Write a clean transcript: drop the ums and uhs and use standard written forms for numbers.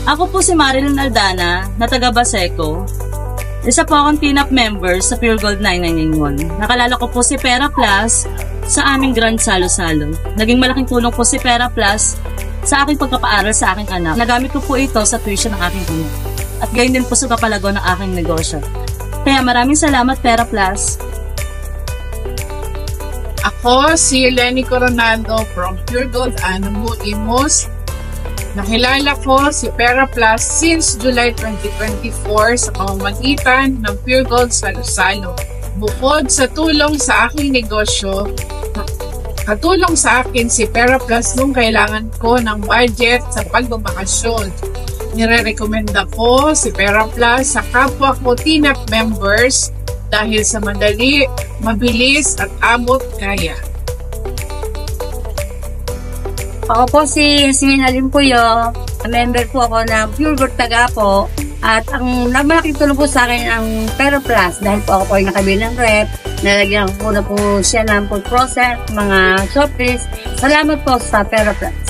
Ako po si Marilyn Aldana, na taga Baseco. Isa po akong TNAP member sa Pure Gold 9991. Nakalala ko po si Pera Plus sa aming Grand Salo-Salo. Naging malaking tulong po si Pera Plus sa aking pagpapaaral sa aking anak. Nagamit ko po ito sa tuition ng aking anak. At gayon din po sa kapalago ng aking negosyo. Kaya maraming salamat, Pera Plus. Ako si Lenny Coronado from Pure Gold Anamo Imus. Nakilala ko si Pera Plus since July 2024 sa pamamagitan ng Pure Gold Salo-Salo. Bukod sa tulong sa aking negosyo, katulong sa akin si Pera Plus nung kailangan ko ng budget sa pagbabakasyon. Nire-recommenda ko si Pera Plus sa kapwa ko TNAP members dahil sa madali, mabilis at abot kaya. Ako po si Minalin Puyo, member po ako ng Pure Gold Tagapo, at ang malaking tulong po sa akin ang Pera Plus dahil po ako po ay nakabili ng rep, nalagyan ko na po siya ng food process, mga soft drinks. Salamat po sa Pera Plus.